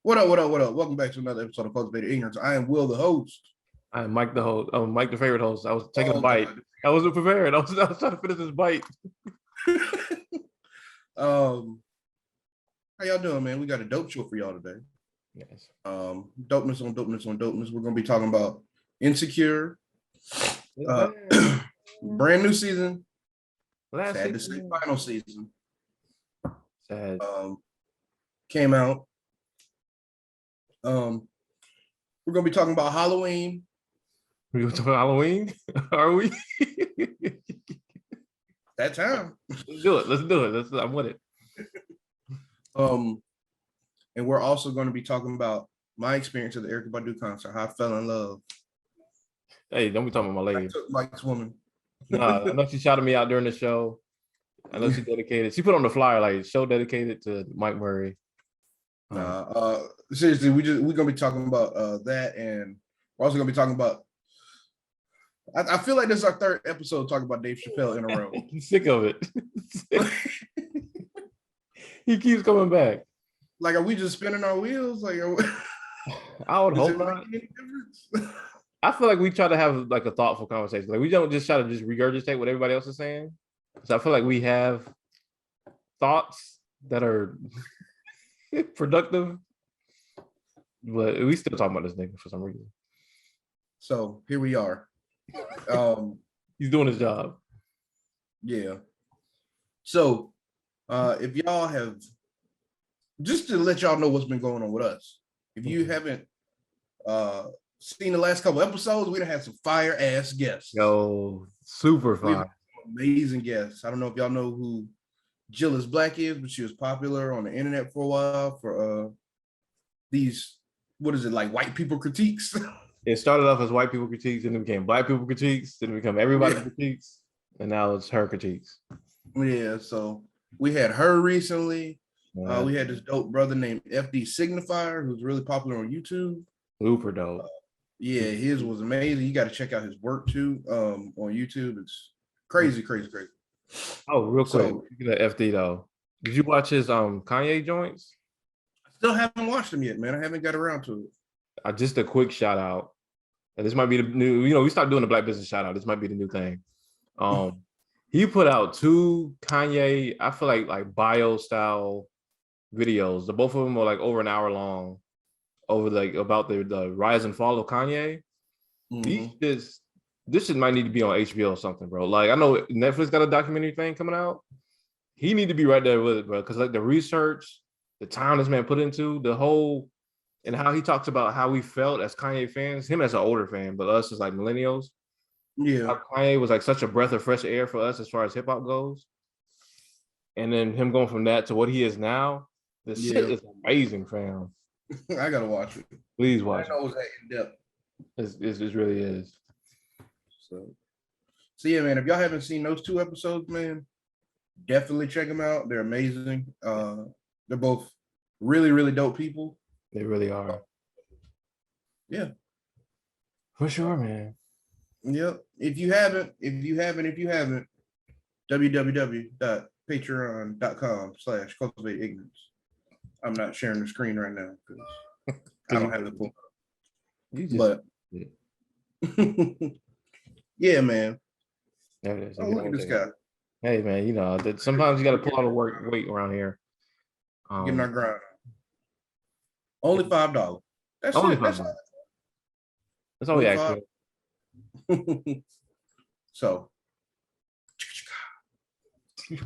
What up, what up, what up? Welcome back to another episode of Cultivated Ignorance. I am Will, the host. I'm Mike the host. Oh, Mike the favorite host. I was taking a bite. God. I wasn't prepared. I was trying to finish this bite. How y'all doing, man? We got a dope show for y'all today. Yes. Dopeness on dopeness on dopeness. We're gonna be talking about Insecure. Brand new season. Sad to say, final season. Sad. Came out. We're gonna be talking about Halloween. We going to talk about Halloween? Are we? That time. Let's do it. I'm with it. And we're also going to be talking about my experience at the Erykah Badu concert, how I fell in love. Hey, don't be talking about my lady. I took Mike's woman. Nah, I know she shouted me out during the show. I know she dedicated. She put on the flyer like show dedicated to Mike Murray. Seriously, we're gonna be talking about that, and we're also gonna be talking about. I feel like this is our third episode talking about Dave Chappelle in a row. I'm sick of it. He keeps coming back. Like, are we just spinning our wheels? Like, I would hope not. I feel like we try to have like a thoughtful conversation. Like we don't just try to just regurgitate what everybody else is saying. So I feel like we have thoughts that are productive, but we still talking about this nigga for some reason. So here we are. He's doing his job. Yeah. So if y'all have, just to let y'all know what's been going on with us, if you haven't seen the last couple episodes, we done had some fire ass guests. Yo, super fire. Amazing guests. I don't know if y'all know who Jillis Black is, but she was popular on the internet for a while for these, what is it, like white people critiques? It started off as white people critiques, then it became black people critiques, then it became everybody critiques, and now it's her critiques. Yeah, so we had her recently. We had this dope brother named FD Signifier, who's really popular on YouTube. Super dope. Yeah, his was amazing. You got to check out his work too on YouTube. It's crazy. Oh, real quick, speaking of FD though, did you watch his Kanye joints? I still haven't watched them yet, man. I haven't got around to it. Just a quick shout out. And this might be the new, we stopped doing the Black Business shout out. This might be the new thing. He put out two Kanye, I feel like bio style videos. The both of them are like over an hour long, over like about the rise and fall of Kanye. Mm-hmm. This shit might need to be on HBO or something, bro. Like I know Netflix got a documentary thing coming out. He need to be right there with it, bro. Because like the research, the time this man put into the whole, and how he talks about how we felt as Kanye fans, him as an older fan, but us as like millennials. Yeah. How Kanye was like such a breath of fresh air for us as far as hip hop goes. And then him going from that to what he is now, this shit is amazing, fam. I gotta watch it. Please watch it. I know it's that in depth. It really is. So yeah, man, if y'all haven't seen those two episodes, man, definitely check them out. They're amazing. They're both really, really dope people. They really are. Yeah. For sure, man. Yep. If you haven't, www.patreon.com/cultivateignorance. I'm not sharing the screen right now because I don't have the book. But yeah, man. There it is. Oh, look at this guy. Hey, man, sometimes you got to pull out a weight around here. Getting our grind. Only $5. That's only it. $5. That's all we actually. So.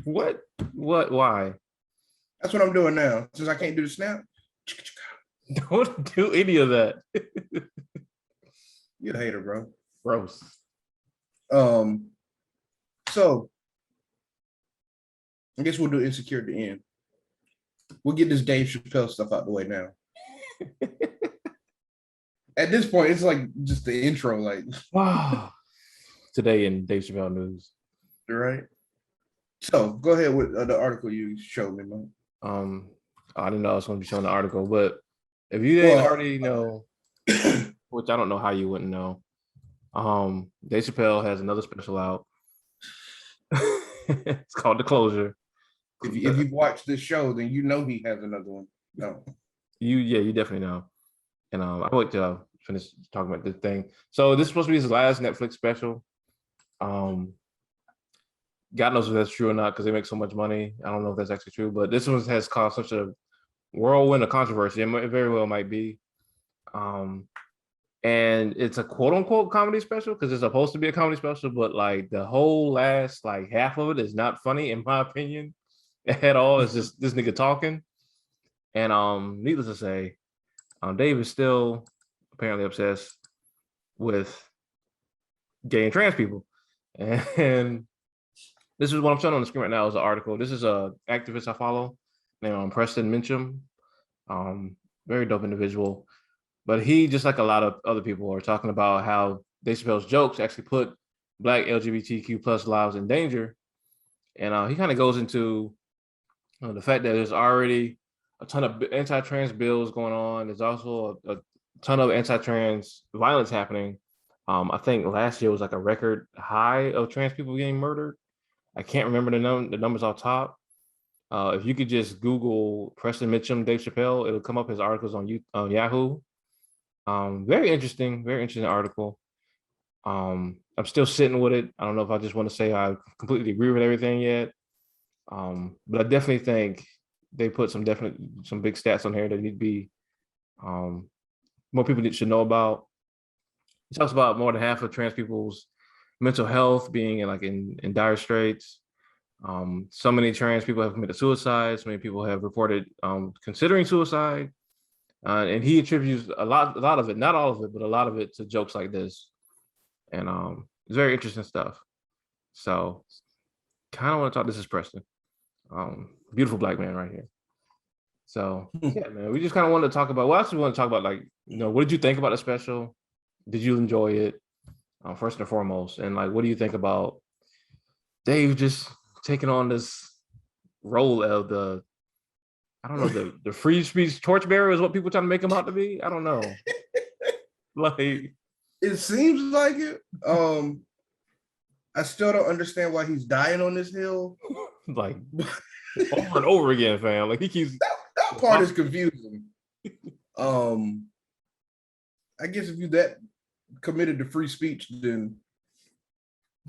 What? Why? That's what I'm doing now. Since I can't do the snap. Don't do any of that. You're a hater, bro. Gross. So I guess we'll do Insecure at the end. We'll get this Dave Chappelle stuff out the way now. At this point, it's like just the intro, like today in Dave Chappelle news. Right. So go ahead with the article you showed me, man. I didn't know I was going to be showing the article, but if you didn't already know, which I don't know how you wouldn't know, Dave Chappelle has another special out. It's called The Closure. If you've watched this show, then you know he has another one. No. You definitely know. And I would finish talking about this thing. So this is supposed to be his last Netflix special. God knows if that's true or not because they make so much money. I don't know if that's actually true, but this one has caused such a whirlwind of controversy. It very well might be. And it's a quote unquote comedy special because it's supposed to be a comedy special, but like the whole last like half of it is not funny in my opinion at all. It's just this nigga talking. And needless to say, Dave is still apparently obsessed with gay and trans people. And this is what I'm showing on the screen right now is an article. This is a activist I follow named Preston Mincham. Very dope individual. But he, just like a lot of other people, are talking about how Dave Chappelle's jokes actually put Black LGBTQ plus lives in danger. And he kind of goes into the fact that there's already a ton of anti-trans bills going on. There's also a ton of anti-trans violence happening. I think last year was like a record high of trans people getting murdered. I can't remember the numbers off top. If you could just Google Preston Mitchum, Dave Chappelle, it'll come up his articles on Yahoo. Very interesting article. I'm still sitting with it. I don't know if I just want to say I completely agree with everything yet. But I definitely think they put some big stats on here that need to be more people should know about. He talks about more than half of trans people's mental health being in dire straits. So many trans people have committed suicide. So many people have reported considering suicide. And he attributes a lot of it, not all of it, but a lot of it to jokes like this. And it's very interesting stuff. So kind of want to talk. This is Preston. Beautiful Black man right here. So yeah, man, we just kind of wanted to talk about, well, actually we want to talk about what did you think about the special? Did you enjoy it? First and foremost. And what do you think about Dave just taking on this role of the free speech torchbearer is what people trying to make him out to be? I don't know. It seems like it. I still don't understand why he's dying on this hill. Over and over again, fam. He keeps that part is confusing. I guess if you that committed to free speech, then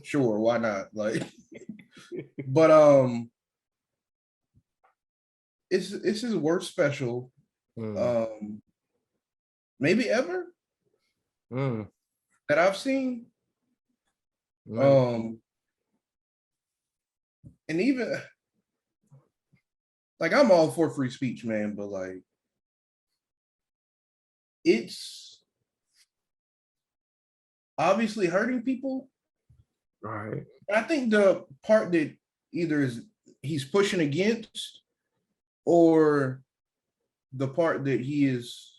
sure, why not? But it's his worst special, maybe ever that I've seen. And even I'm all for free speech, man, but it's obviously hurting people. Right. I think the part that either is he's pushing against or the part that he is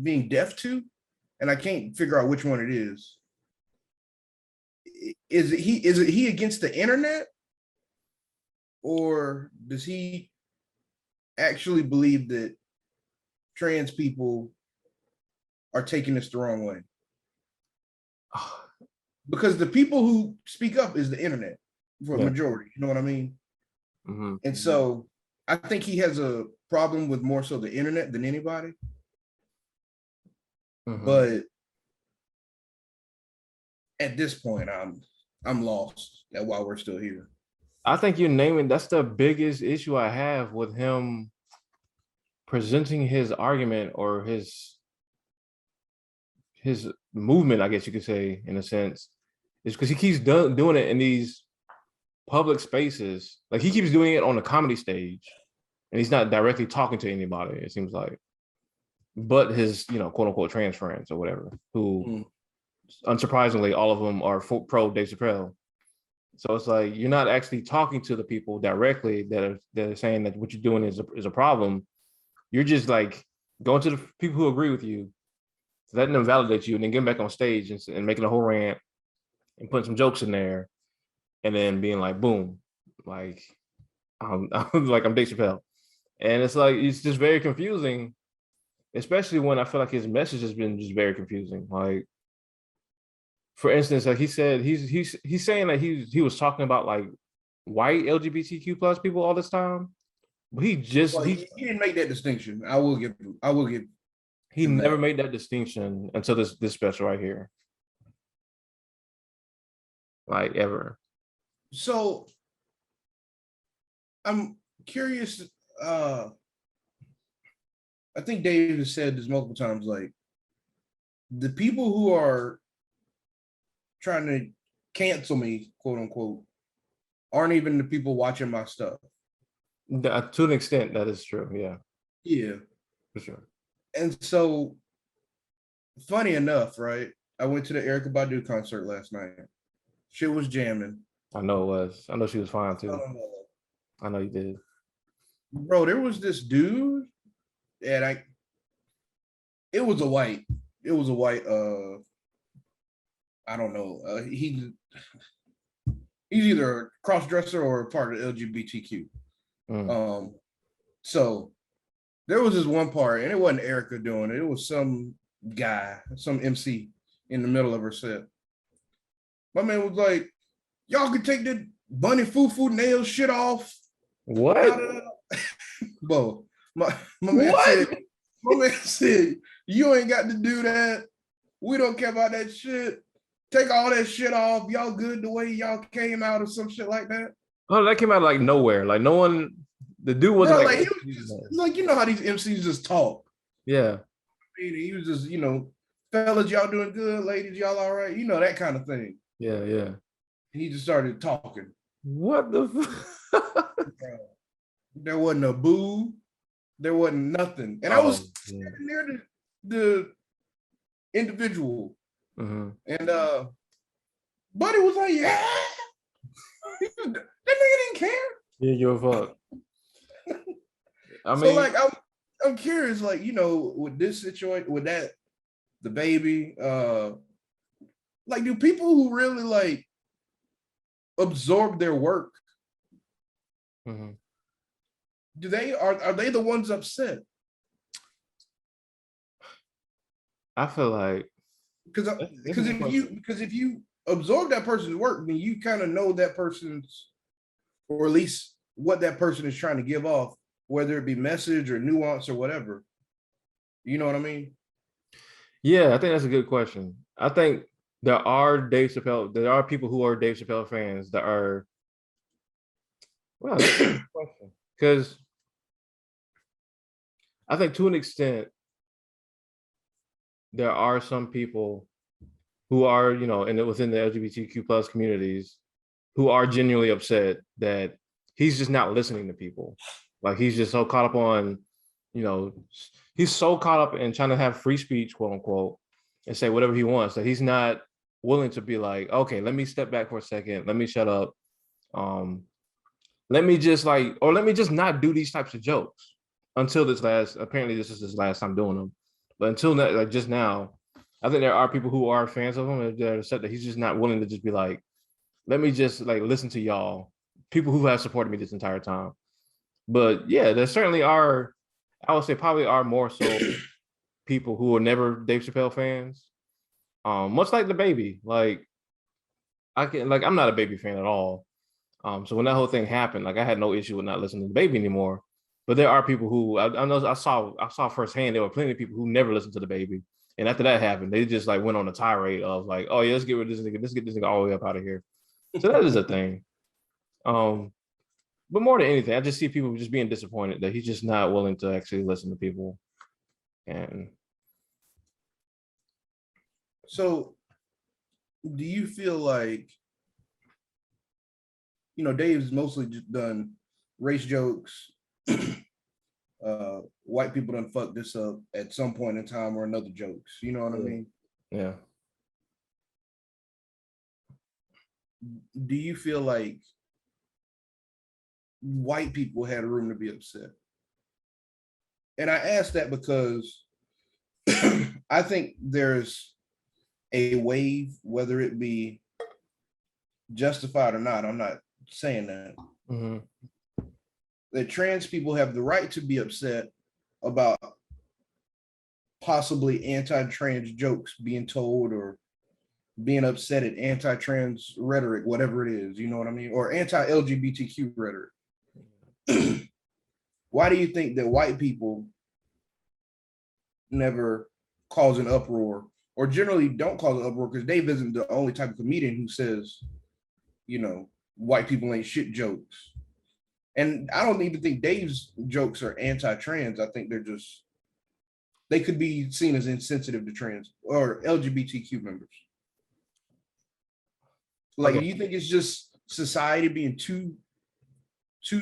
being deaf to, and I can't figure out which one it is. Is it he against the internet, or does he actually believe that trans people are taking this the wrong way? Because the people who speak up is the internet for the majority, you know what I mean? Mm-hmm. And so I think he has a problem with more so the internet than anybody. Mm-hmm. But at this point, I'm lost at why we're still here. I think you're naming, that's the biggest issue I have with him presenting his argument or his movement, I guess you could say, in a sense, is because he keeps doing it in these public spaces. He keeps doing it on a comedy stage, and he's not directly talking to anybody, it seems like, but his, quote unquote trans friends or whatever, who unsurprisingly, all of them are pro Dave Chappelle. So it's you're not actually talking to the people directly that are saying that what you're doing is a problem. You're just going to the people who agree with you, letting them validate you, and then getting back on stage and making a whole rant and putting some jokes in there, and then being boom, I'm Dave Chappelle. And it's just very confusing, especially when I feel like his message has been just very confusing. For instance, he said he's saying that he was talking about white LGBTQ plus people all this time, he just Well, he didn't make that distinction. I will give he him never that. made that distinction until this special right here. Like ever. So I'm curious. I think Dave has said this multiple times. Like the people who are trying to cancel me, quote unquote, aren't even the people watching my stuff. To an extent, that is true. Yeah. Yeah. For sure. And so, funny enough, right? I went to the Erykah Badu concert last night. Shit was jamming. I know it was. I know she was fine too. I know you did. Bro, there was this dude, and it was a white, I don't know. He's either a cross-dresser or a part of LGBTQ. So there was this one part, and it wasn't Erykah doing it. It was some guy, some MC in the middle of her set. My man was like, y'all can take the bunny foo-foo nail shit off. What? Bro, my man said, you ain't got to do that. We don't care about that shit. Take all that shit off. Y'all good the way y'all came out or some shit like that. Oh, that came out of like nowhere. Like no one, the dude wasn't Bro, like he was just, like, you know how these MCs just talk. Yeah. He was just, fellas, y'all doing good, ladies, y'all all right, that kind of thing. Yeah, yeah. He just started talking. What the There wasn't a boo, there wasn't nothing. And I was near the individual. And Buddy was like, yeah. That nigga didn't care. Yeah, you're a fuck. I mean, so like I'm curious, like, with this situation, with that, the baby, like, do people who really like absorb their work, do they are they the ones upset? I feel like because if you absorb that person's work, then you kind of know that person's, or at least what that person is trying to give off, whether it be message or nuance or whatever. You know what I mean? Yeah, I think that's a good question. I think there are people who are Dave Chappelle fans that are, well, that's a good question. Because I think to an extent, there are some people who are, within the LGBTQ plus communities who are genuinely upset that he's just not listening to people. Like he's just so caught up on, he's so caught up in trying to have free speech, quote unquote, and say whatever he wants, that he's not willing to be like, okay, let me step back for a second. Let me shut up. Let me just not do these types of jokes until apparently this is his last time doing them. But until that, like just now, I think there are people who are fans of him and they're upset that he's just not willing to just be like, let me just like listen to y'all, people who have supported me this entire time. But yeah, there certainly are, I would say probably are more so people who are never Dave Chappelle fans. Much like the baby. Like I'm not a baby fan at all. So when that whole thing happened, like I had no issue with not listening to the baby anymore. But there are people who I know I saw firsthand, there were plenty of people who never listened to the baby. And after that happened, they just like went on a tirade of like, oh yeah, let's get rid of this nigga, let's get this nigga all the way up out of here. So that is a thing. But more than anything, I just see people just being disappointed that he's just not willing to actually listen to people. And so do you feel like, Dave's mostly just done race jokes, white people done fucked this up at some point in time or another jokes, you know what I mean? Yeah. Do you feel like white people had room to be upset? And I ask that because I think there's a wave, whether it be justified or not, I'm not saying that, that trans people have the right to be upset about possibly anti-trans jokes being told, or being upset at anti-trans rhetoric, whatever it is, you know what I mean? Or anti-LGBTQ rhetoric. why do you think that white people never cause an uproar, or generally don't cause an uproar? Because Dave isn't the only type of comedian who says, white people ain't shit jokes. And I don't even think Dave's jokes are anti-trans. I think they could be seen as insensitive to trans or LGBTQ members. Like, Okay. do you think it's just society being too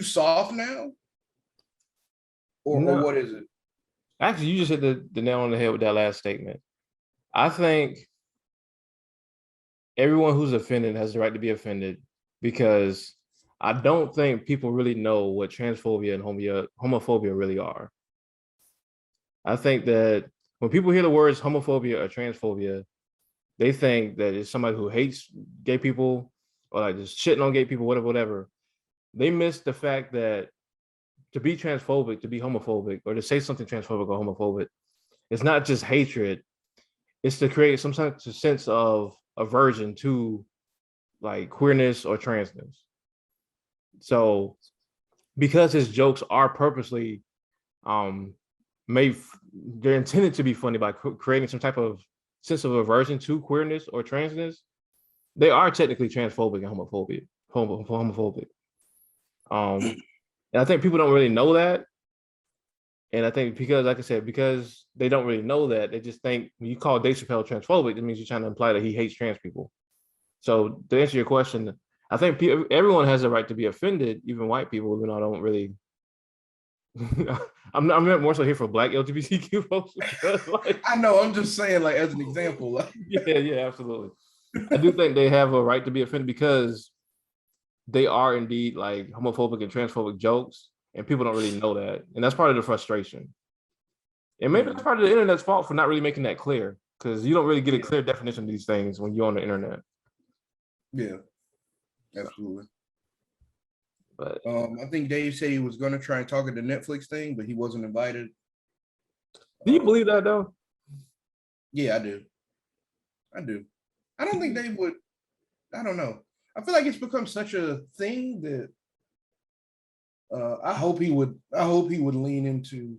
soft now? Or what is it? Actually, you just hit the nail on the head with that last statement. I think everyone who's offended has the right to be offended, because I don't think people really know what transphobia and homophobia really are. I think that when people hear the words homophobia or transphobia, they think that it's somebody who hates gay people or like just shitting on gay people, whatever. They miss the fact that to be transphobic, to be homophobic, or to say something transphobic or homophobic, it's not just hatred. It's to create some sense of aversion to like queerness or transness. So because his jokes are purposely they're intended to be funny by creating some type of sense of aversion to queerness or transness, they are technically transphobic and homophobic. And I think people don't really know that. And I think because, like I said, because they don't really know that, they just think when you call Dave Chappelle transphobic, that means you're trying to imply that he hates trans people. So to answer your question, I think everyone has a right to be offended, even white people, even though I don't really. I'm more so here for Black LGBTQ folks. Like, I know. I'm just saying, like, as an example. Yeah, absolutely. I do think they have a right to be offended because they are indeed like homophobic and transphobic jokes, and people don't really know that, and that's part of the frustration. And maybe that's part of the internet's fault for not really making that clear, because you don't really get a clear definition of these things when you're on the internet. Yeah, absolutely. But I think Dave said he was going to try and talk at the Netflix thing, but he wasn't invited. Do you believe that though? Yeah, I do. I don't think Dave would. I don't know. I feel like it's become such a thing that I hope he would lean into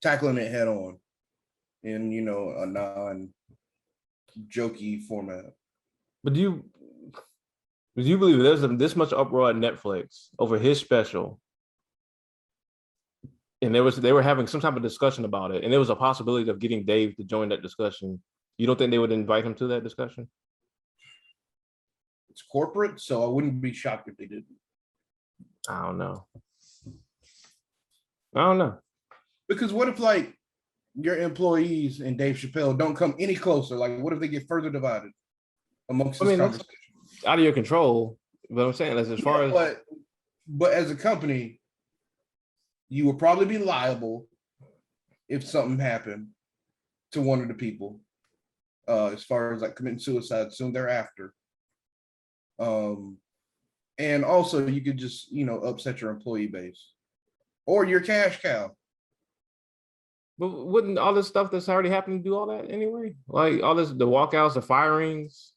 tackling it head on in a non-jokey format. But do you believe there's this much uproar at Netflix over his special, and they were having some type of discussion about it, and there was a possibility of getting Dave to join that discussion? You don't think they would invite him to that discussion? It's corporate, so I wouldn't be shocked if they didn't. I don't know. Because what if like your employees and Dave Chappelle don't come any closer? Like, what if they get further divided amongst this conversation? Out of your control. But I'm saying, as far as, but as a company, you would probably be liable if something happened to one of the people, as far as like committing suicide soon thereafter. And also you could just upset your employee base or your cash cow. But wouldn't all this stuff that's already happening do all that anyway? Like all this, the walkouts, the firings.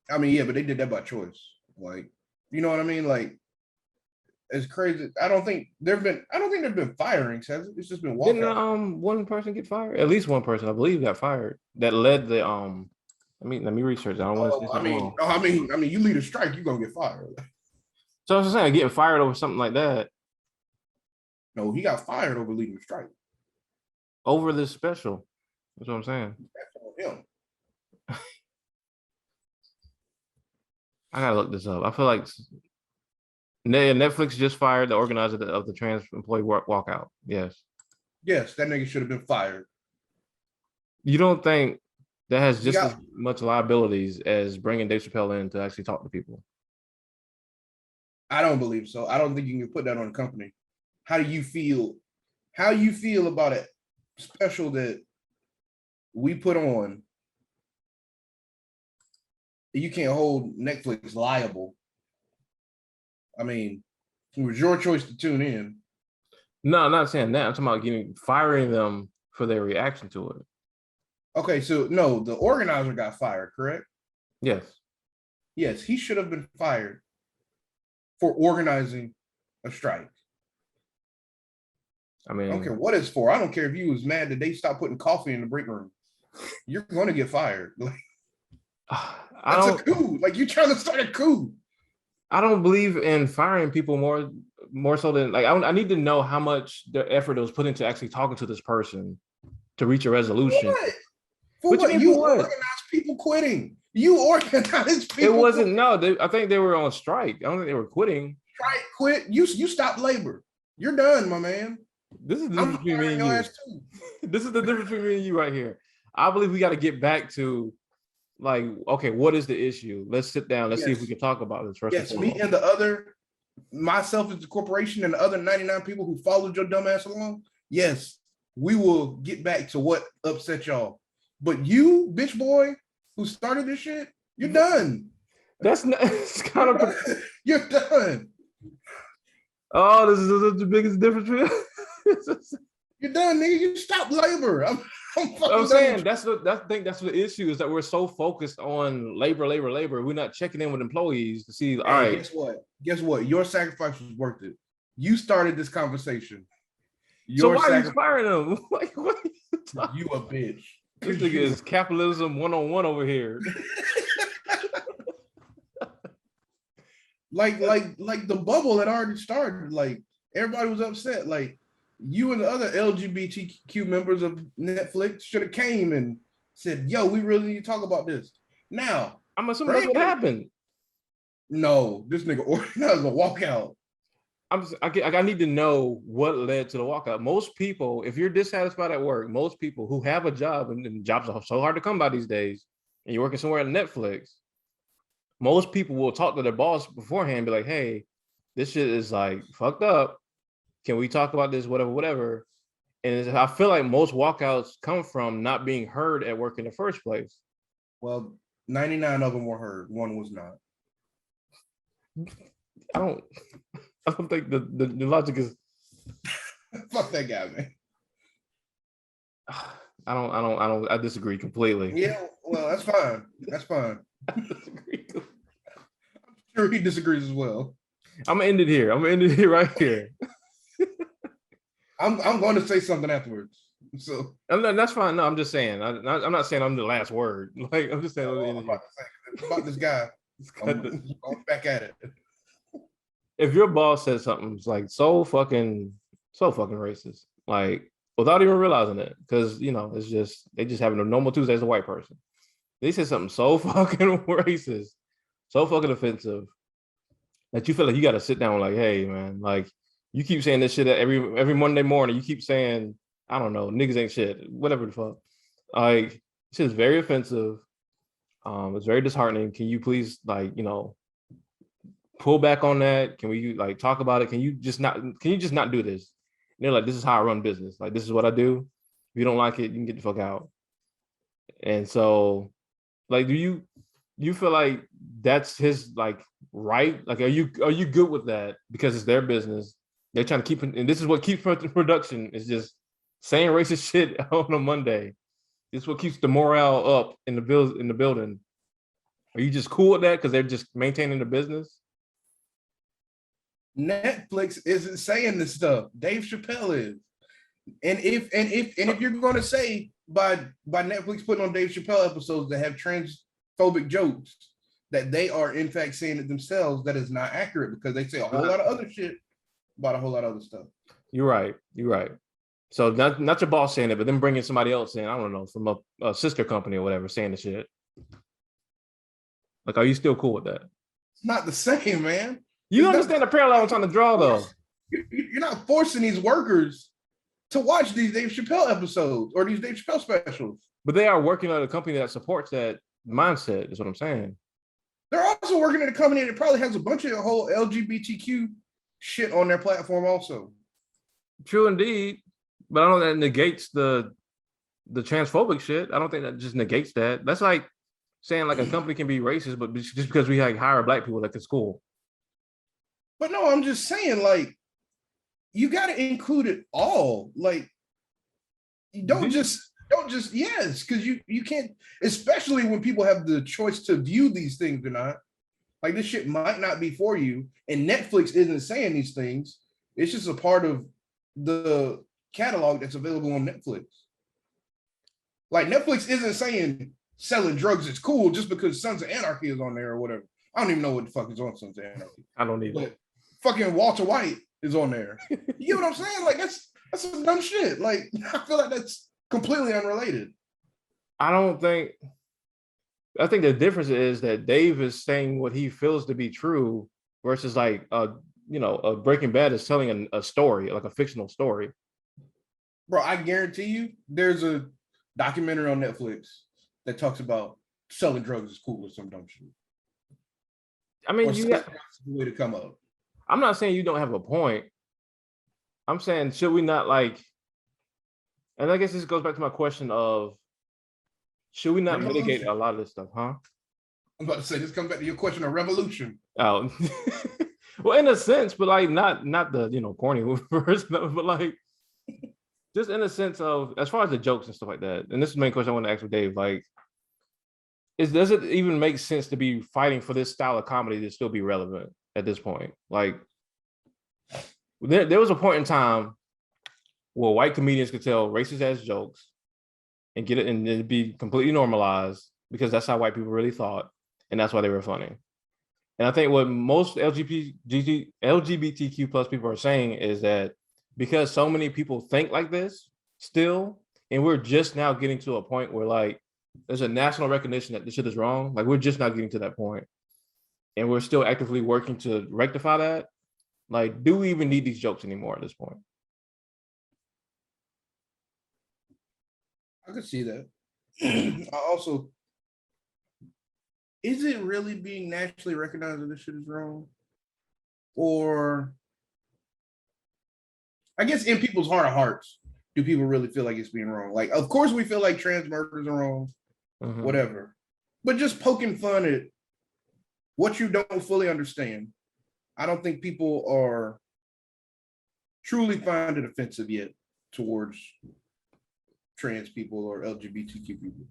I mean, yeah, but they did that by choice. Like, you know what I mean? Like, it's crazy. I don't think there've been firings, has it? It's just been walkouts. Didn't one person get fired? At least one person, I believe, got fired. That led the let me research. I don't want to say something wrong. I mean, you lead a strike, you're gonna get fired. So I was just saying, getting fired over something like that. No, he got fired over leading a strike. Over this special. That's what I'm saying. That's on him. I gotta look this up. I feel like Netflix just fired the organizer of the trans employee walkout. Yes, that nigga should have been fired. You don't think that has just as much liabilities as bringing Dave Chappelle in to actually talk to people? I don't believe so. I don't think you can put that on a company. How do you feel? How you feel about it? Special that we put on, you can't hold Netflix liable. I mean, it was your choice to tune in. No, I'm not saying that. I'm talking about firing them for their reaction to it. Okay, so no, the organizer got fired, correct? Yes, he should have been fired for organizing a strike. I mean, I don't care what it's for. I don't care if you was mad that they stopped putting coffee in the break room. You're going to get fired. That's a coup. Like, you're trying to start a coup. I don't believe in firing people more so than like I need to know how much the effort was put into actually talking to this person to reach a resolution. What? For what? You organized people quitting. You organized people. It wasn't I think they were on strike. I don't think they were quitting. Strike, quit. You stopped labor. You're done, my man. This is the difference between me and you. This is the difference between me and you right here. I believe we got to get back to like, okay, what is the issue? Let's sit down. Let's see if we can talk about this first. Yes, me and myself as the corporation and the other 99 people who followed your dumb ass along. Yes, we will get back to what upset y'all. But you, bitch boy, who started this shit, you're done. That's not. It's kind of. You're done. Oh, this is the biggest difference. You're done, nigga. You stopped labor. I'm saying I think that's the issue is that we're so focused on labor. We're not checking in with employees to see. All right. Guess what? Your sacrifice was worth it. You started this conversation. So why are you firing them? Like, what you a bitch. This nigga is capitalism 101 over here. like the bubble had already started. Like, everybody was upset. Like, you and the other LGBTQ members of Netflix should have came and said, yo, we really need to talk about this. Now, I'm assuming that's what happened. No, this nigga organized a walkout. I need to know what led to the walkout. Most people, if you're dissatisfied at work, most people who have a job, and jobs are so hard to come by these days, and you're working somewhere at Netflix, most people will talk to their boss beforehand and be like, hey, this shit is like fucked up. Can we talk about this? Whatever. And I feel like most walkouts come from not being heard at work in the first place. Well, 99 of them were heard. One was not. I don't think the logic is. Fuck that guy, man. I disagree completely. Yeah, well, that's fine. That's fine. I disagree. I'm sure he disagrees as well. I'm gonna end it here. Right here. I'm going to say something afterwards. So that's fine. No, I'm just saying. I'm not saying I'm the last word. Like, I'm just saying. About this guy. I'm going back at it. If your boss says something like so fucking racist, like without even realizing it, because it's just they just having a normal Tuesday as a white person. They said something so fucking racist, so fucking offensive that you feel like you got to sit down like, hey man, like you keep saying this shit every Monday morning. You keep saying, I don't know, niggas ain't shit, whatever the fuck. Like, this is very offensive. It's very disheartening. Can you please pull back on that? Can we talk about it? Can you just not do this? And they're like, this is how I run business. Like, this is what I do. If you don't like it, you can get the fuck out. And so, like, do you feel like that's his right? Like, are you good with that? Because it's their business. They're trying to keep it, and this is what keeps production is just saying racist shit on a Monday. This is what keeps the morale up in the building. Are you just cool with that because they're just maintaining the business? Netflix isn't saying this stuff. Dave Chappelle is. And if you're going to say by Netflix putting on Dave Chappelle episodes that have transphobic jokes, that they are in fact saying it themselves, that is not accurate because they say a whole lot of other shit about a whole lot of other stuff. You're right. So not your boss saying it, but then bringing somebody else in, I don't know, from a sister company or whatever, saying the shit. Like, are you still cool with that? It's not the same, man. You understand the parallel I'm trying to draw, though. You're not forcing these workers to watch these Dave Chappelle episodes or these Dave Chappelle specials. But they are working at a company that supports that mindset, is what I'm saying. They're also working at a company that probably has a bunch of whole LGBTQ shit on their platform also. True indeed. But I don't think that negates the transphobic shit. I don't think that just negates that. That's like saying like a company can be racist, but just because we hire black people at the school. But no, I'm just saying, like, you got to include it all. Like, you don't just yes, because you can't, especially when people have the choice to view these things or not. Like this shit might not be for you, and Netflix isn't saying these things. It's just a part of the catalog that's available on Netflix. Like Netflix isn't saying selling drugs is cool just because Sons of Anarchy is on there or whatever. I don't even know what the fuck is on Sons of Anarchy. I don't either. But fucking Walter White is on there. You know what I'm saying? Like that's some dumb shit. Like I feel like that's completely unrelated. I think the difference is that Dave is saying what he feels to be true versus like a Breaking Bad is telling a story, like a fictional story. Bro, I guarantee you there's a documentary on Netflix that talks about selling drugs is cool or some dumb shit. I mean, the way to come up. I'm not saying you don't have a point. I'm saying, should we not like, and I guess this goes back to my question of, should we not mitigate a lot of this stuff, huh? I'm about to say, this comes back to your question of revolution. Oh, well, in a sense, but like not the corny version, but like just in a sense of as far as the jokes and stuff like that. And this is the main question I want to ask with Dave. Like, does it even make sense to be fighting for this style of comedy to still be relevant at this point? Like, there was a point in time where white comedians could tell racist ass jokes and get it, and it'd be completely normalized because that's how white people really thought, and that's why they were funny. And I think what most LGBTQ plus people are saying is that because so many people think like this still, and we're just now getting to a point where like there's a national recognition that this shit is wrong. Like we're just now getting to that point, and we're still actively working to rectify that. Like, do we even need these jokes anymore at this point? I could see that. I also, is it really being nationally recognized that this shit is wrong? Or, I guess in people's heart of hearts, do people really feel like it's being wrong? Like, of course we feel like trans murders are wrong, whatever. But just poking fun at what you don't fully understand, I don't think people are truly find it offensive yet towards trans people or LGBTQ people.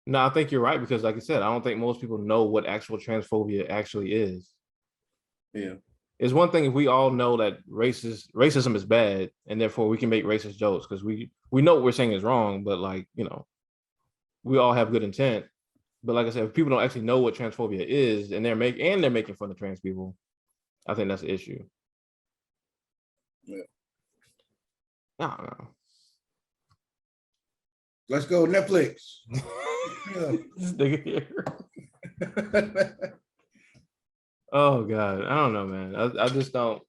No, I think you're right, because like I said, I don't think most people know what actual transphobia actually is. Yeah. It's one thing if we all know that racism is bad, and therefore we can make racist jokes because we know what we're saying is wrong, but like, we all have good intent. But like I said, if people don't actually know what transphobia is, and they're making fun of trans people, I think that's the issue. Yeah. I don't know. Let's go Netflix. This nigga here. Oh God, I don't know, man. I just don't.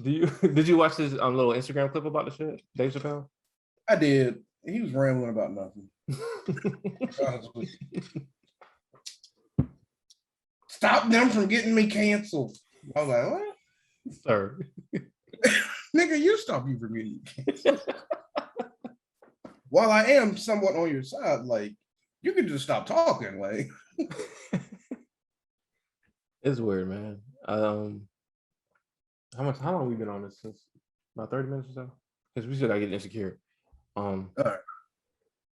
Did you watch this little Instagram clip about the shit, Dave Chappelle? I did. He was rambling about nothing. Stop them from getting me canceled. I was like, what? Sir. Nigga, you stop you from getting me canceled. While I am somewhat on your side, like, you can just stop talking. Like, it's weird, man. How long have we been on this? Since about 30 minutes or so? Because we still gotta get insecure. All right.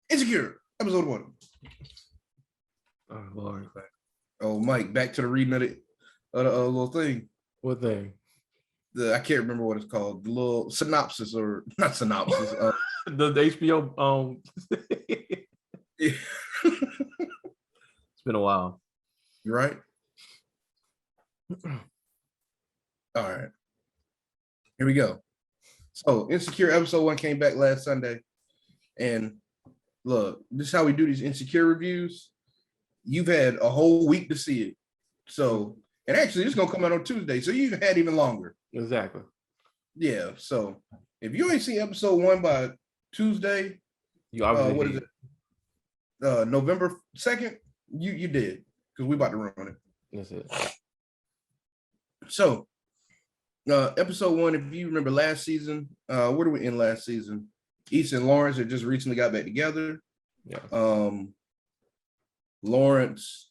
Insecure, episode 1. Oh Lord. Oh, Mike, back to the reading of the little thing. What thing? I can't remember what it's called. The little synopsis, or not synopsis. The HBO. Yeah. It's been a while. You right? All right. Here we go. So, Insecure episode 1 came back last Sunday. And look, this is how we do these Insecure reviews. You've had a whole week to see it. So, and actually, it's going to come out on Tuesday. So, you've had even longer. Exactly. Yeah. So, if you ain't seen episode 1 by Tuesday, you obviously what is it? November 2nd, you did, because we about to run it. That's it. So, episode 1, if you remember last season, where do we end last season? Issa and Lawrence had just recently got back together. Yeah. Lawrence,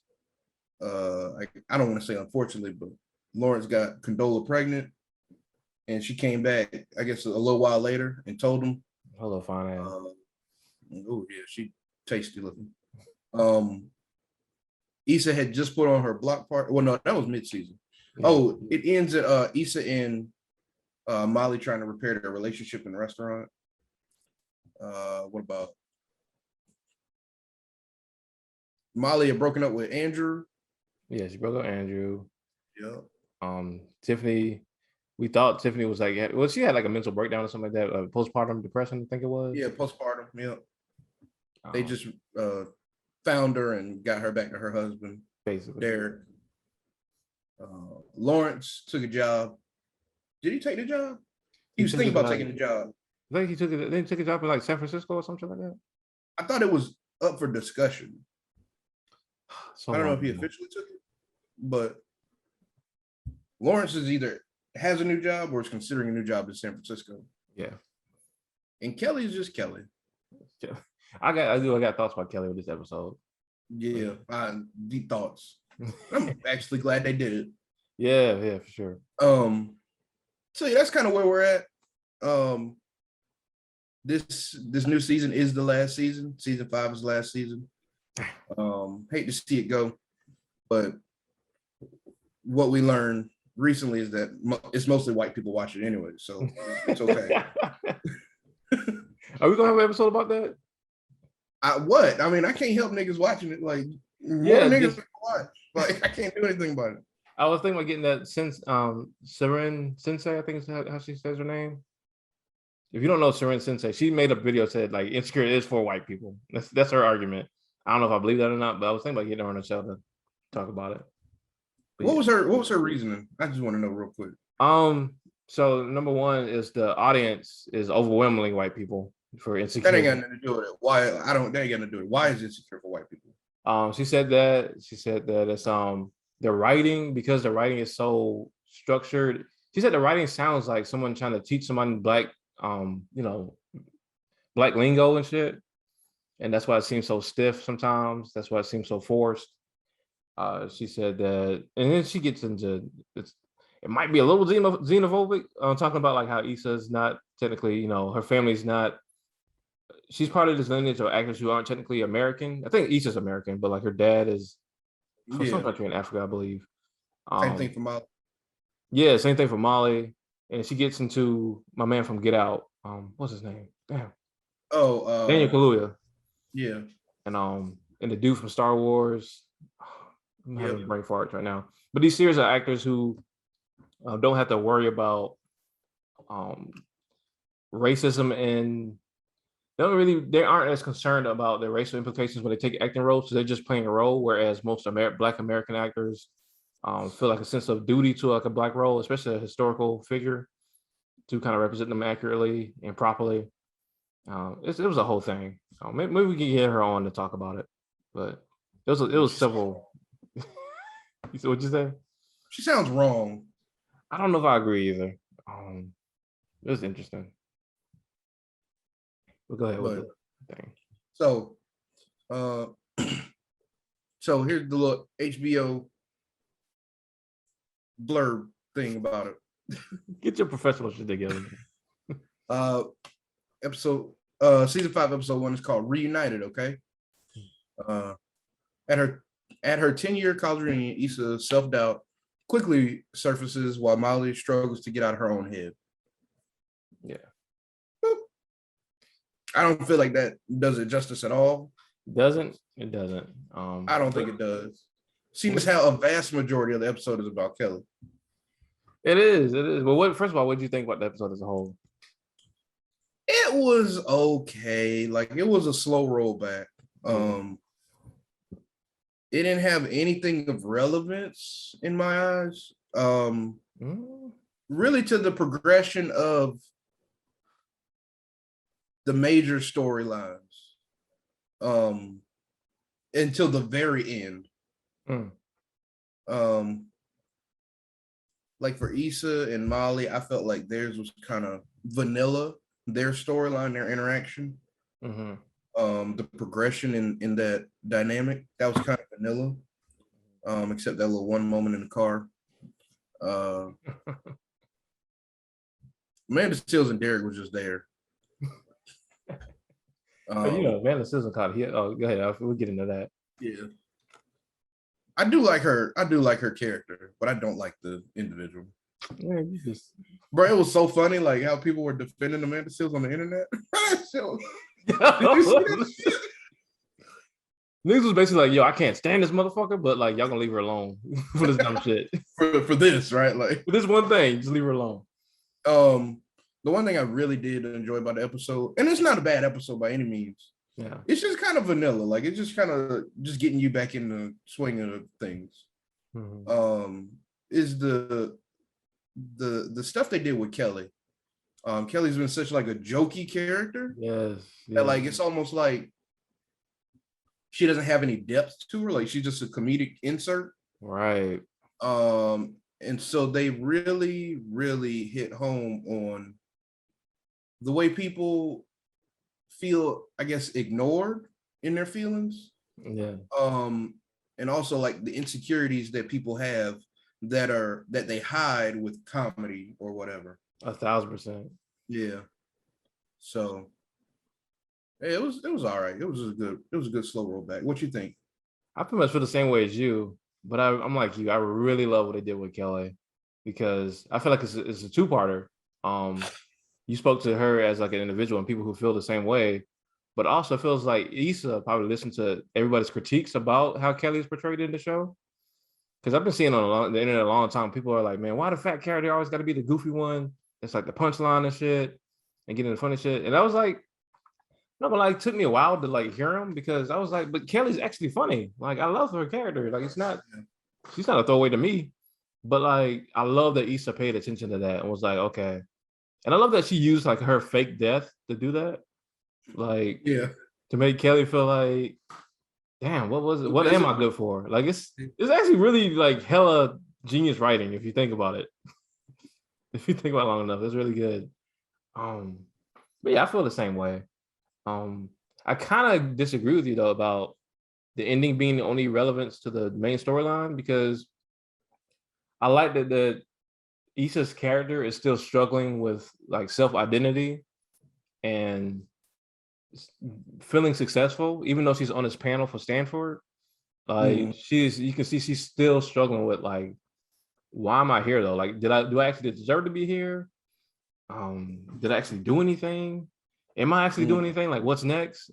I don't want to say unfortunately, but Lawrence got Condola pregnant, and she came back, I guess, a little while later and told him. Hello, fine ass. Oh yeah, she tasty looking. Issa had just put on her block party. Well, no, that was mid-season. Yeah. Oh, it ends at Issa and Molly trying to repair their relationship in the restaurant. What about Molly had broken up with Andrew? Yeah, she broke up with Andrew. Yeah. Tiffany, we thought Tiffany was like, well, she had like a mental breakdown or something like that, postpartum depression, I think it was. Yeah, postpartum. Yeah. They just found her and got her back to her husband, basically. Derek. Lawrence took a job. Did he take the job? He was thinking about taking the job. I think he took it. They took a job in like San Francisco or something like that. I thought it was up for discussion. So I don't know if he officially took it, but Lawrence is either has a new job or is considering a new job in San Francisco. Yeah. And Kelly's just Kelly. I got thoughts about Kelly with this episode. Yeah, deep thoughts. I'm actually glad they did it. Yeah, for sure. So yeah, that's kind of where we're at. This new season is the last season. Season 5 is the last season. Hate to see it go, but what we learned recently is that it's mostly white people watching anyway, so it's okay. Are we gonna have an episode about that? I mean, I can't help niggas watching it. Like, niggas watch. Like, I can't do anything about it. I was thinking about getting that since Seren Sensei, I think is how she says her name. If you don't know Seren Sensei, she made a video said like Insecure is for white people. That's her argument. I don't know if I believe that or not, but I was thinking about getting her on the show to talk about it. But what was her reasoning? I just want to know real quick. So number one is the audience is overwhelmingly white people for Insecure. That ain't got nothing to do with it. Why? That ain't got nothing to do with it. Why is Insecure for white people? She said that it's the writing, because the writing is so structured. She said the writing sounds like someone trying to teach someone black black lingo and shit. And that's why it seems so stiff sometimes. That's why it seems so forced. She said that, and then she gets into it might be a little xenophobic, talking about like how Issa's not technically, her family's not, she's part of this lineage of actors who aren't technically American. I think Issa's American, but like her dad is from some country in Africa, I believe. Same thing for Molly. Yeah, same thing for Molly. And she gets into my man from Get Out. What's his name? Damn. Oh, Daniel Kaluuya. Yeah. And the dude from Star Wars. I'm having brain farts right now. But these series are actors who don't have to worry about racism, and they aren't as concerned about their racial implications when they take acting roles. So they're just playing a role, whereas most Black American actors feel like a sense of duty to like a black role, especially a historical figure, to kind of represent them accurately and properly. It was a whole thing. Maybe we can get her on to talk about it, but it was several. What'd you say? She sounds wrong. I don't know if I agree either. It was interesting. But go ahead with the thing. So, so here's the little HBO blurb thing about it. Get your professional shit together. Season 5, episode 1 is called Reunited. Okay. At her 10-year college reunion, Issa's self-doubt quickly surfaces while Molly struggles to get out of her own head. Yeah. I don't feel like that does it justice at all. It doesn't. I don't think it does. Seeing as how a vast majority of the episode is about Kelly. It is. Well, first of all, what did you think about the episode as a whole? It was okay. Like, it was a slow rollback. It didn't have anything of relevance in my eyes. Really to the progression of the major storylines until the very end. Like for Issa and Molly, I felt like theirs was kind of vanilla, their storyline, their interaction. The progression in that dynamic, that was kind of vanilla, except that little one moment in the car. Amanda Stills and Derek was just there. Amanda Stills caught it. Go ahead. We'll get into that. Yeah. I do like her. I do like her character, but I don't like the individual. Yeah, you just Bro, it was so funny, like how people were defending Amanda Seals on the internet. So, did you see that shit? Niggas was basically like, yo, I can't stand this motherfucker, but like y'all gonna leave her alone for this dumb shit. For this, right? Like For this one thing, just leave her alone. The one thing I really did enjoy about the episode, and it's not a bad episode by any means. Yeah. It's just kind of vanilla. Like it's just kind of just getting you back in the swing of things. Mm-hmm. Is the stuff they did with Kelly. Kelly's been such like a jokey character. Yes. That like it's almost like she doesn't have any depth to her. Like she's just a comedic insert. Right. And so they really, really hit home on the way people feel, I guess, ignored in their feelings. Yeah. And also like the insecurities that people have that they hide with comedy or whatever. 1,000%. Yeah. So it was all right. It was a good slow rollback. What you think? I pretty much feel the same way as you, but I'm like you. I really love what they did with Kelly because I feel like it's a two-parter. You spoke to her as like an individual and people who feel the same way, but also feels like Issa probably listened to everybody's critiques about how Kelly is portrayed in the show. Because I've been seeing on the internet a long time, people are like, man, why the fat character always got to be the goofy one? It's like the punchline and shit and getting the funny shit. And I was like, no, but like, it took me a while to like hear him because I was like, but Kelly's actually funny. Like, I love her character. Like, she's not a throwaway to me. But like, I love that Issa paid attention to that and was like, okay. And I love that she used like her fake death to do that. Like, yeah, to make Kelly feel like, damn, what was it? What am I good for? Like, it's actually really like hella genius writing if you think about it. If you think about it long enough, it's really good. But yeah, I feel the same way. I kind of disagree with you though about the ending being the only relevance to the main storyline because I like that the Issa's character is still struggling with like self-identity and feeling successful, even though she's on this panel for Stanford. Like you can see she's still struggling with like, why am I here though? Like, do I actually deserve to be here? Did I actually do anything? Am I actually doing anything? Like, what's next?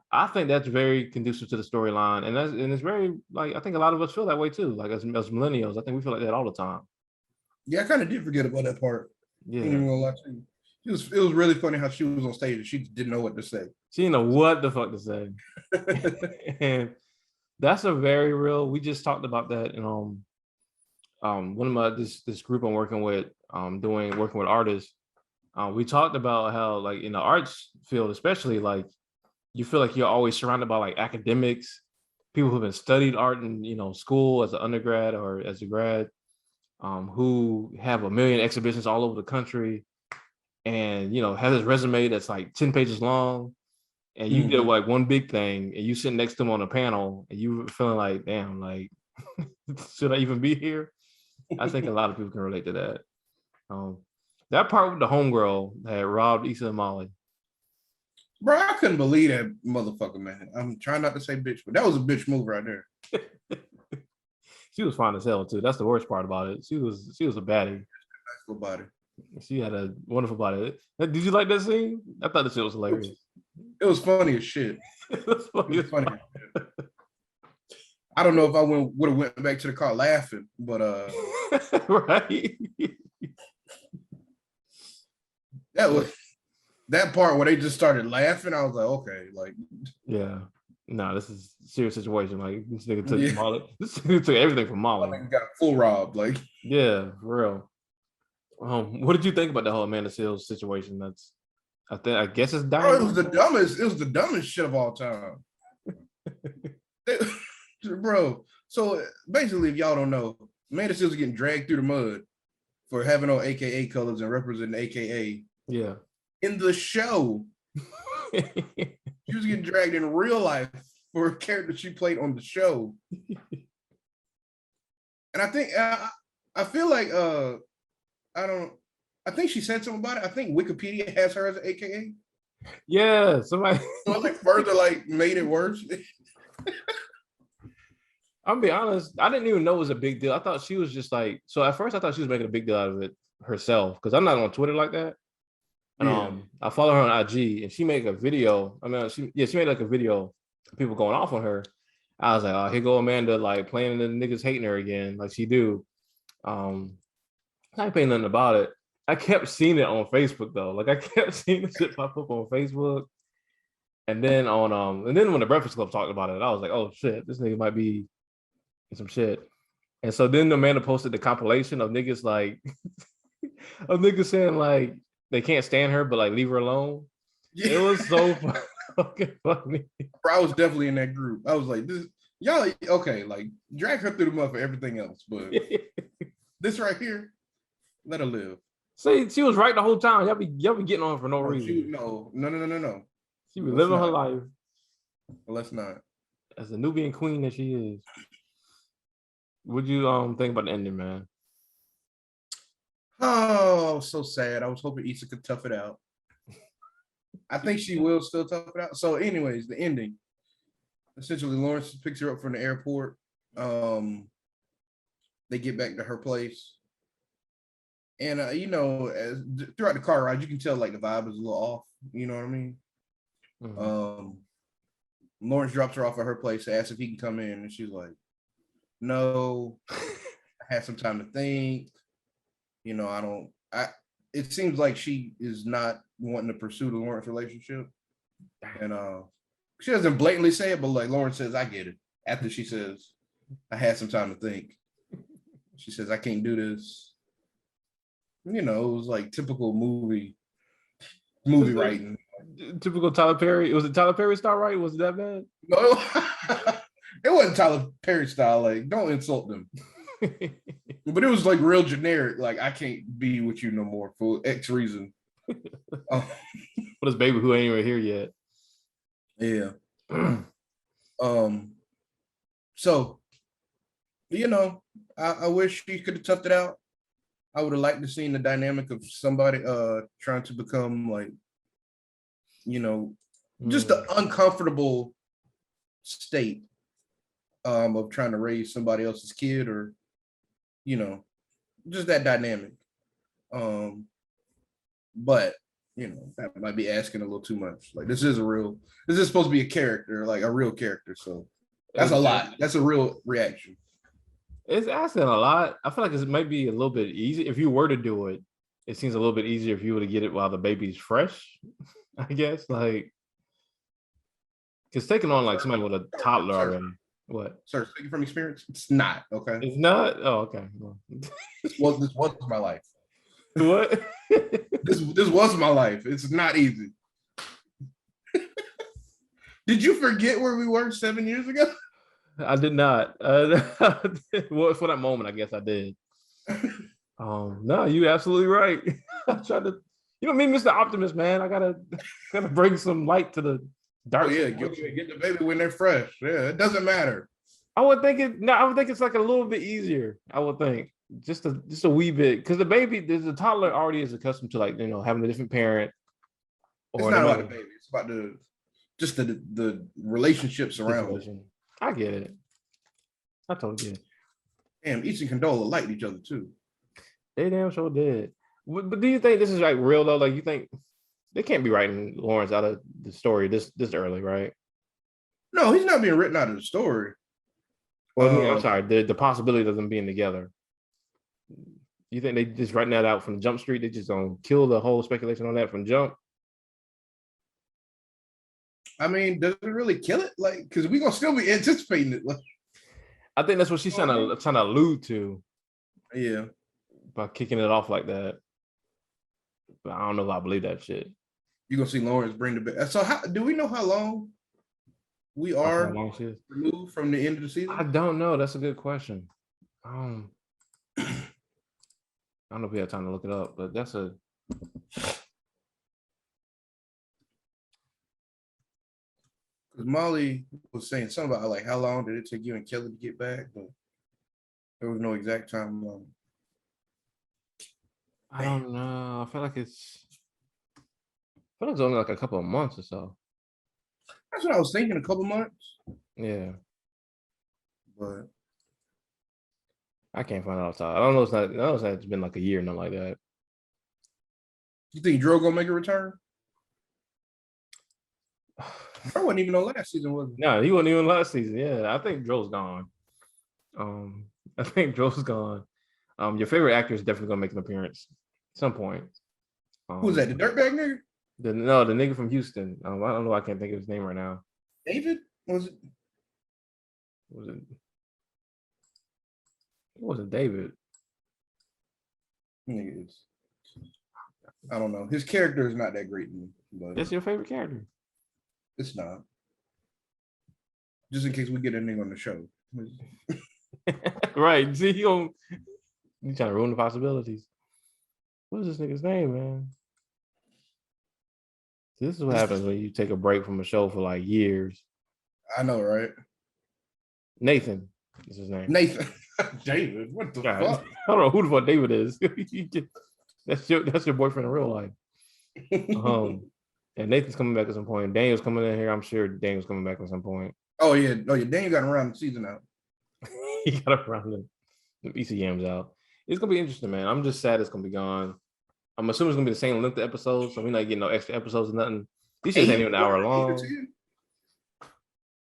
I think that's very conducive to the storyline, and it's very like I think a lot of us feel that way too. Like as millennials, I think we feel like that all the time. Yeah, I kind of did forget about that part. Yeah, it was really funny how she was on stage and she didn't know what to say. She didn't know what the fuck to say, and that's a very real. We just talked about that in one of my this group I'm working with, working with artists. We talked about how like in the arts field, especially like you feel like you're always surrounded by like academics, people who've been studied art in school as an undergrad or as a grad, who have a million exhibitions all over the country, and have this resume that's like 10 pages long, and you did like one big thing, and you sit next to them on a panel, and you feeling like, damn, like should I even be here? I think a lot of people can relate to that. That part with the homegirl that robbed Issa and Molly. Bro, I couldn't believe that motherfucker, man. I'm trying not to say bitch, but that was a bitch move right there. She was fine as hell too. That's the worst part about it. She was a baddie. Nice little body. She had a wonderful body. Did you like that scene? I thought the shit was hilarious. It was funny as shit. It was funny as shit. I don't know if I would have went back to the car laughing, but right. That part where they just started laughing. I was like, okay, like yeah. No, this is a serious situation. Like this nigga took Molly. This nigga took everything from Molly. Got full robbed. Like yeah, for real. What did you think about the whole Amanda Seals situation? I guess it's dying. Bro, it was the dumbest shit of all time. Bro, so basically, if y'all don't know, Amanda Seals is getting dragged through the mud for having on AKA colors and representing AKA. Yeah. In the show, she was getting dragged in real life for a character she played on the show. And I think I feel like I think she said something about it. I think Wikipedia has her as an AKA. Yeah, somebody so like further like made it worse. I'll be honest, I didn't even know it was a big deal. I thought she was just like, so at first I thought she was making a big deal out of it herself because I'm not on Twitter like that. And Yeah. I follow her on IG and she made a video. I mean, she made like a video of people going off on her. I was like, oh, here go Amanda, like playing the niggas hating her again, like she do. I ain't paying nothing about it. I kept seeing it on Facebook though. Like I kept seeing the shit pop up on Facebook. And then and then when the Breakfast Club talked about it, I was like, oh shit, this nigga might be in some shit. And so then Amanda posted the compilation of niggas like of niggas saying like they can't stand her, but like leave her alone. Yeah. It was so fucking funny. I was definitely in that group. I was like, this y'all okay, like drag her through the mud for everything else, but this right here, let her live. See, she was right the whole time. Y'all be getting on for no reason. No. She was living her life. Let's not. As the Nubian queen that she is. What'd you think about the ending, man? Oh, so sad. I was hoping Issa could tough it out. I think she will still tough it out. So, anyways, the ending. Essentially, Lawrence picks her up from the airport. They get back to her place. And, throughout the car ride, you can tell, like, the vibe is a little off. You know what I mean? Mm-hmm. Lawrence drops her off at her place, asks if he can come in. And she's like, no, I had some time to think. It seems like she is not wanting to pursue the Lawrence relationship. And she doesn't blatantly say it, but like Lawrence says, I get it. After she says, I had some time to think. She says, I can't do this. It was like typical movie writing. Typical Tyler Perry. Was it Tyler Perry style writing? Was it that bad? No, it wasn't Tyler Perry style. Like, don't insult them. But it was like real generic. Like, I can't be with you no more for X reason. For this baby who ain't even here yet. Yeah. So, I wish she could have toughed it out. I would have liked to see the dynamic of somebody trying to become like, just the uncomfortable state of trying to raise somebody else's kid or, just that dynamic. But, that might be asking a little too much. Like, this is supposed to be a character, like a real character. So that's a lot. That's a real reaction. It's asking a lot. I feel like it might be a little bit easy. If you were to do it, it seems a little bit easier if you were to get it while the baby's fresh, I guess. Like, because taking on like somebody with a toddler already. What? Sir, speaking from experience, it's not, okay? It's not? Oh, okay. Well. This was my life. What? This was my life. It's not easy. Did you forget where we were 7 years ago? I did not. Well, for that moment, I guess I did. No, you absolutely right. I tried to, me, Mr. Optimist, man. I gotta bring some light to the dark. Oh, yeah, get the baby when they're fresh. Yeah, it doesn't matter. I would think it's like a little bit easier. I would think just a wee bit because the toddler already is accustomed to like having a different parent. It's not about the baby. It's about the relationships around it. I get it. I totally get it. Damn, East and Condola liked each other too. They damn sure did. But do you think this is like real though? Like you think they can't be writing Lawrence out of the story this early, right? No, he's not being written out of the story. Well, I'm sorry. The possibility of them being together. You think they just writing that out from Jump Street? They just gonna kill the whole speculation on that from Jump? I mean, does it really kill it? Like, because we're gonna still be anticipating it. Like, I think that's what she's trying to allude to. Yeah. By kicking it off like that. But I don't know if I believe that shit. You're gonna see Lawrence bring the baby. So do we know how long we are removed from the end of the season? I don't know. That's a good question. I don't know if we have time to look it up, but that's a because Molly was saying something about like how long did it take you and Kelly to get back, but there was no exact time. I don't know. I feel like it's only like a couple of months or so. That's what I was thinking, a couple months. Yeah. But I can't find it off the top. I don't know. It's been like a year, nothing like that. You think Dro gonna make a return? Dro wasn't even on last season, was he? No, he wasn't even last season. Yeah, I think Dro's gone. I think Dro's gone. Your favorite actor is definitely gonna make an appearance at some point. Who's that? The dirtbag nigga? The nigga from Houston. I don't know. I can't think of his name right now. David? Was it? It wasn't David. Niggas. I don't know. His character is not that great to me, but That's your favorite character. it's not. Just in case we get a nigga on the show. Right. See, you trying to ruin the possibilities. What is this nigga's name, man? This is what happens when you take a break from a show for like years. I know, right? Nathan is his name. Nathan. David, what the God, fuck? I don't know who the fuck David is. That's your boyfriend in real life. And Nathan's coming back at some point. Daniel's coming in here. I'm sure Daniel's coming back at some point. Oh yeah. Daniel got around the season out. He got around the ECMs out. It's gonna be interesting, man. I'm just sad it's gonna be gone. I'm assuming it's gonna be the same length of episodes, so we're not getting no extra episodes or nothing. These shit ain't even an hour long.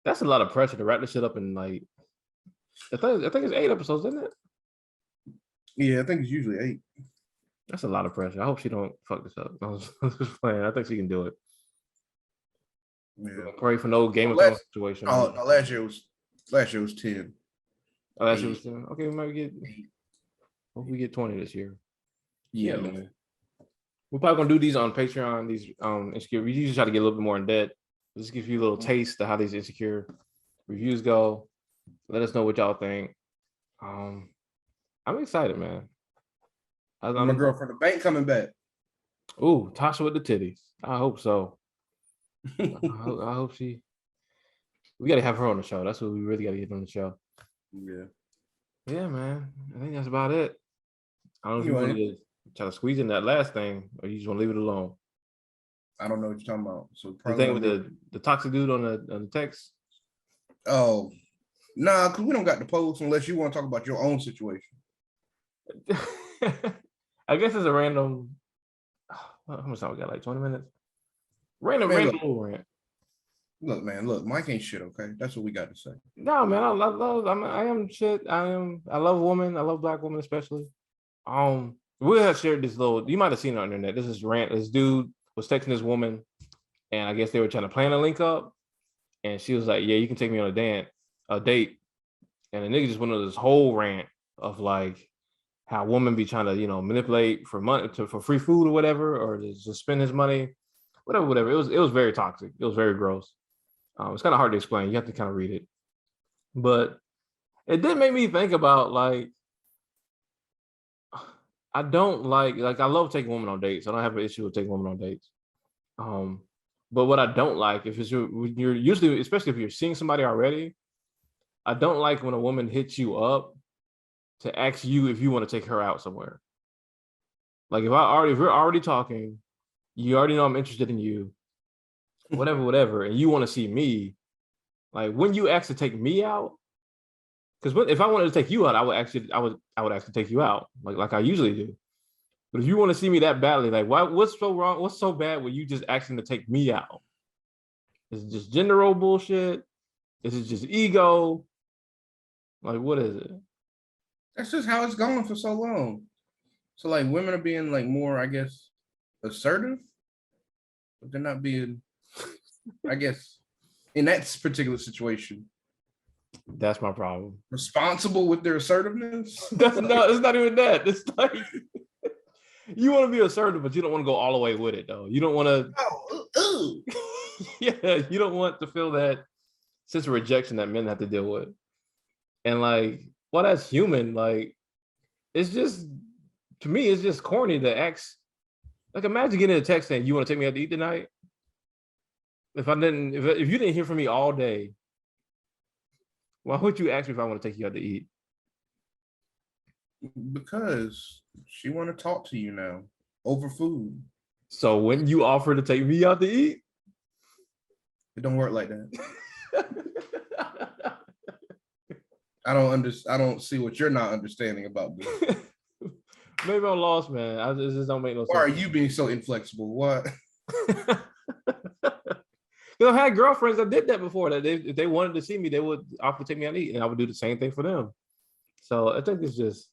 That's a lot of pressure to wrap this shit up in like. I think it's 8 episodes, isn't it? Yeah, I think it's usually 8. That's a lot of pressure. I hope she don't fuck this up. I was just playing. I think she can do it. Yeah. Pray for no Game of Thrones situation. Oh, no, last year was 10. Oh, last year was 10. Okay, we might get. Hope we get 20 this year. Yeah, man. We're probably gonna do these on Patreon. These insecure. We usually try to get a little bit more in depth. Just give you a little taste of how these insecure reviews go. Let us know what y'all think. I'm excited, man. My girl from the bank coming back. Ooh, Tasha with the titties. I hope so. I hope she. We gotta have her on the show. That's what we really gotta get on the show. Yeah, man. I think that's about it. I don't know if you want to try to squeeze in that last thing, or you just want to leave it alone. I don't know what you're talking about. So the thing with the toxic dude on the text. Oh, nah, because we don't got the post unless you want to talk about your own situation. I guess it's a random. How much time we got? Like 20 minutes. Random little rant. Look, man. Look, Mike ain't shit. Okay, that's what we got to say. No, man. I am shit. I love women. I love Black women especially. We have shared this little. You might have seen it on the internet. This is rant. This dude was texting this woman, and I guess they were trying to plan a link up, and she was like, "Yeah, you can take me on a date," and the nigga just went on this whole rant of like how women be trying to manipulate for money for free food or whatever, or to just spend his money, whatever. It was very toxic. It was very gross. It's kind of hard to explain. You have to kind of read it, but it did make me think about like. I don't like I love taking women on dates. I don't have an issue with taking women on dates. But what I don't like if you're usually, especially if you're seeing somebody already, I don't like when a woman hits you up to ask you if you want to take her out somewhere. Like if we're already talking, you already know I'm interested in you, whatever, and you want to see me, like when you ask to take me out. Because if I wanted to take you out, I would actually take you out, like I usually do. But if you want to see me that badly, like what's so wrong? What's so bad with you just asking to take me out? Is it just gender role bullshit? Is it just ego? Like what is it? That's just how it's going for so long. So like women are being like more, I guess, assertive, but they're not being, I guess, in that particular situation. That's my problem. Responsible with their assertiveness? It's not even that. It's like you want to be assertive, but you don't want to go all the way with it, though. You don't want to. Yeah, you don't want to feel that sense of rejection that men have to deal with. And like, well, that's human. Like, it's just to me, it's just corny to ask. Like, imagine getting a text saying, "You want to take me out to eat tonight?" If you didn't hear from me all day. Why would you ask me if I want to take you out to eat? Because she want to talk to you now over food. So when you offer to take me out to eat? It don't work like that. I don't see what you're not understanding about this. Maybe I'm lost, man. It just don't make no sense. Why are you being so inflexible? What? I've had girlfriends that did that before. That if they wanted to see me, they would offer to take me out to eat, and I would do the same thing for them. So I think it's just,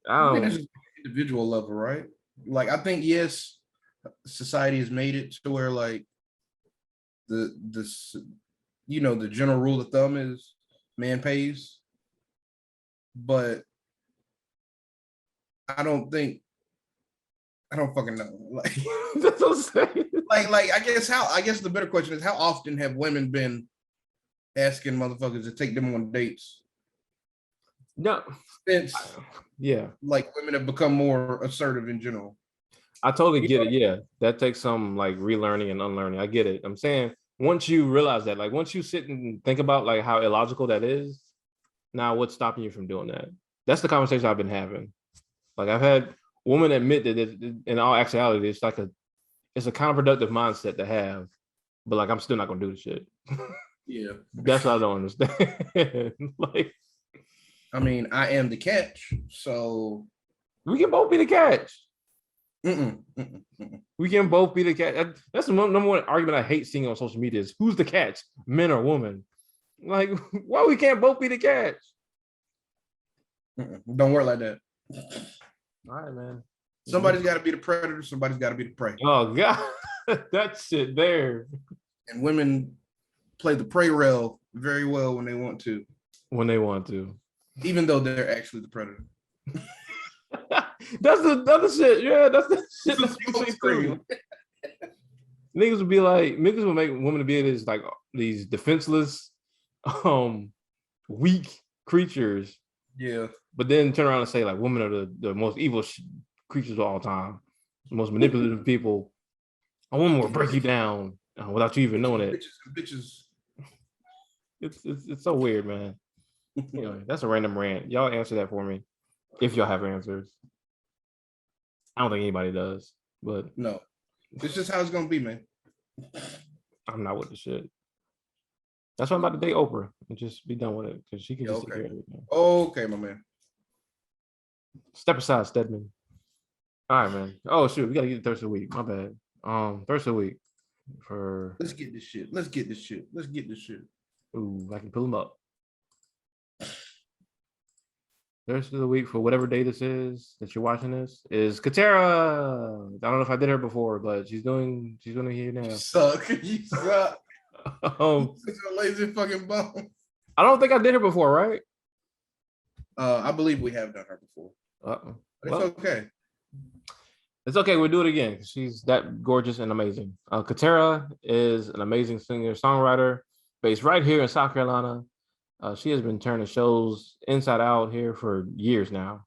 I think it's just individual level, right? Like I think yes, society has made it to where like the general rule of thumb is man pays, but I don't fucking know. Like that's what I'm saying. Like I guess the better question is how often have women been asking motherfuckers to take them on dates? No. Since yeah, like women have become more assertive in general. I totally get it. Yeah, that takes some like relearning and unlearning. I get it. I'm saying once you realize that, like once you sit and think about like how illogical that is, now what's stopping you from doing that? That's the conversation I've been having. Like I've had women admit that in all actuality, it's a counterproductive mindset to have, but like I'm still not gonna do the shit. Yeah, that's what I don't understand. Like, I mean, I am the catch, so we can both be the catch. We can both be the catch. That's the number one argument I hate seeing on social media is who's the catch, men or women. Like, why we can't both be the catch? Don't work like that. All right, man. Somebody's got to be the predator. Somebody's got to be the prey. Oh God, that shit there. And women play the prey role very well when they want to. When they want to, even though they're actually the predator. That's the other shit. Yeah, that's the shit. That's too. Niggas would be like, niggas would make women to be this like these defenseless, weak creatures. Yeah. But then turn around and say like women are the most evil creatures of all time, the most manipulative people. A woman will break you down without you even knowing it. Bitches. It's so weird, man. Anyway, that's a random rant. Y'all answer that for me if y'all have answers. I don't think anybody does, but no, it's just how it's gonna be, man. I'm not with the shit. That's why I'm about to date Oprah and just be done with it because she can just take care of everything. Okay, my man. Step aside, Stedman. All right, man. Oh shoot, we gotta get the Thursday week. My bad. Thursday week for. Let's get this shit. Ooh, I can pull them up. Thursday of the week for whatever day this is that you're watching this is Katera. I don't know if I did her before, but she's doing it here now. You suck. It's a lazy fucking bone. I don't think I did her before, right? I believe we have done her before. It's okay. It's okay. We'll do it again. She's that gorgeous and amazing. Katera is an amazing singer-songwriter based right here in South Carolina. She has been turning shows inside out here for years now.